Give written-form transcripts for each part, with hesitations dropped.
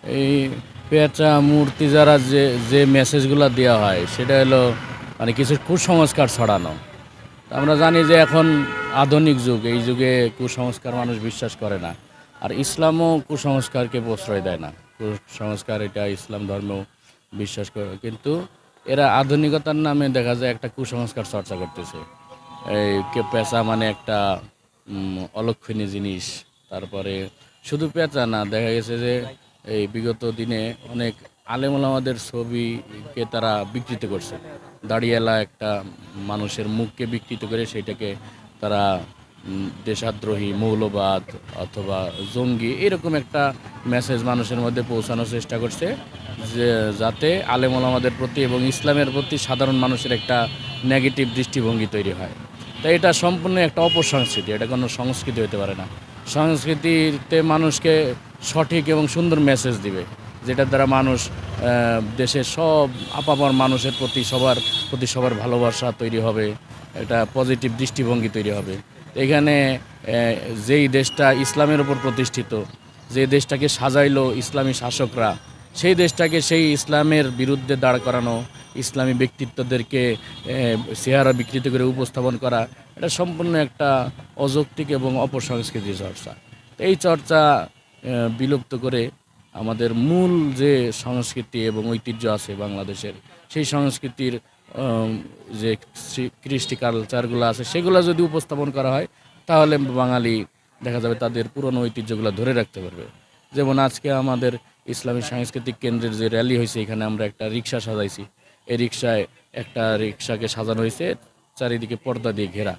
এই পেঁচা মূর্তি যারা যে মেসেজগুলো দেওয়া হয় সেটা হলো মানে কিছু কুসংস্কার ছড়ানো। আমরা জানি যে এখন আধুনিক যুগ, এই যুগে কুসংস্কার মানুষ বিশ্বাস করে না। আর ইসলামও কুসংস্কারকে প্রশ্রয় দেয় না। কুসংস্কার এটা ইসলাম ধর্ম বিশ্বাস করে, কিন্তু এরা আধুনিকতার নামে দেখা যায় একটা কুসংস্কার চর্চা করতেছে। এই পেঁচা মানে একটা অলক্ষণীয় জিনিস। তারপরে শুধু পেঁচা না, দেখা গেছে যে এই বিগত দিনে অনেক আলেম ওলামাদের ছবিকে তারা বিকৃত করছে। দাড়িয়ালা একটা মানুষের মুখকে বিকৃত করে সেইটাকে তারা দেশদ্রোহী, মৌলবাদ অথবা জঙ্গি এরকম একটা মেসেজ মানুষের মধ্যে পৌঁছানোর চেষ্টা করছে, যে যাতে আলেম ওলামাদের প্রতি এবং ইসলামের প্রতি সাধারণ মানুষের একটা নেগেটিভ দৃষ্টিভঙ্গি তৈরি হয়। তাই এটা সম্পূর্ণ একটা অপসংস্কৃতি, এটা কোনো সংস্কৃতি হতে পারে না। সংস্কৃতিতে মানুষকে সঠিক এবং সুন্দর মেসেজ দিবে, যেটার দ্বারা মানুষ দেশের সব আপামর মানুষের প্রতি সবার ভালোবাসা তৈরি হবে, একটা পজিটিভ দৃষ্টিভঙ্গি তৈরি হবে। এখানে যেই দেশটা ইসলামের উপর প্রতিষ্ঠিত, যে দেশটাকে সাজাইলো ইসলামী শাসকরা, সেই দেশটাকে সেই ইসলামের বিরুদ্ধে দাঁড় করানো, ইসলামী ব্যক্তিত্বদেরকে চেহারা বিকৃত করে উপস্থাপন করা, এটা সম্পূর্ণ একটা অযৌক্তিক এবং অপসংস্কৃতি চর্চা। এই চর্চা বিলুপ্ত করে আমাদের মূল যে সংস্কৃতি এবং ঐতিহ্য আছে বাংলাদেশের, সেই সংস্কৃতির যে কৃষ্টি কালচারগুলো আছে সেগুলো যদি উপস্থাপন করা হয়, তাহলে বাঙালি দেখা যাবে তাদের পুরনো ঐতিহ্যগুলো ধরে রাখতে পারবে। যেমন আজকে আমাদের ইসলামী সাংস্কৃতিক কেন্দ্রের যে র্যালি হয়েছে, এখানে আমরা একটা রিক্সা সাজাইছি। এই রিক্সাকে সাজানো হয়েছে চারিদিকে পর্দা দিয়ে ঘেরা।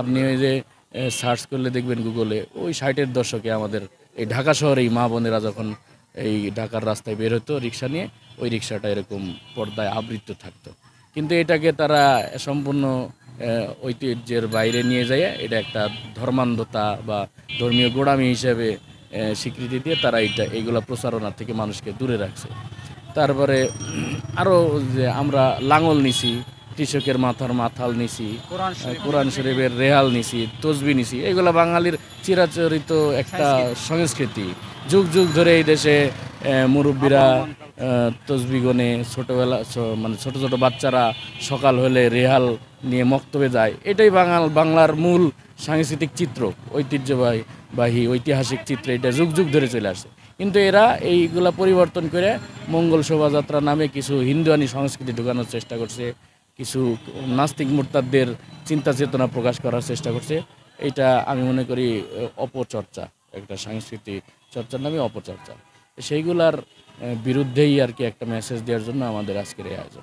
আপনি ওই যে সার্চ করলে দেখবেন গুগলে, ওই 60-এর দশকে আমাদের এই ঢাকা শহরেই মা বোনেরা যখন এই ঢাকার রাস্তায় বের হতো রিক্সা নিয়ে, ওই রিক্সাটা এরকম পর্দায় আবৃত থাকতো। কিন্তু এটাকে তারা সম্পূর্ণ ঐতিহ্যের বাইরে নিয়ে যায়, এটা একটা ধর্মান্ধতা বা ধর্মীয় গোঁড়ামি হিসেবে স্বীকৃতি দিয়ে তারা এইগুলা প্রচারণা থেকে মানুষকে দূরে রাখছে। তারপরে আরও যে আমরা লাঙল নিছি, কৃষকের মাথার মাথাল নিছি, কোরআন শরীফের রেহাল নিছি, তসবি নিছি, এগুলো বাঙালির চিরাচরিত একটা সংস্কৃতি। যুগ যুগ ধরে এই দেশে মুরব্বীরা তসবি গনে, মানে ছোট ছোট বাচ্চারা সকাল হলে রেহাল নিয়ে মক্তবে যায়। এটাই বাংলার মূল সাংস্কৃতিক চিত্র, ঐতিহাসিক চিত্র, এটা যুগ যুগ ধরে চলে আসে। কিন্তু এরা এইগুলা পরিবর্তন করে মঙ্গল শোভাযাত্রা নামে কিছু হিন্দুয়ানি সংস্কৃতি ঢোকানোর চেষ্টা করছে, কিছু নাস্তিক মুরতাদদের চিন্তা চেতনা প্রকাশ করার চেষ্টা করছে। এইটা আমি মনে করি অপচর্চা, একটা সাংস্কৃতিক চর্চার নামে অপচর্চা। সেইগুলার বিরুদ্ধেই আর কি একটা মেসেজ দেওয়ার জন্য আমাদের আজকের এই আয়োজন।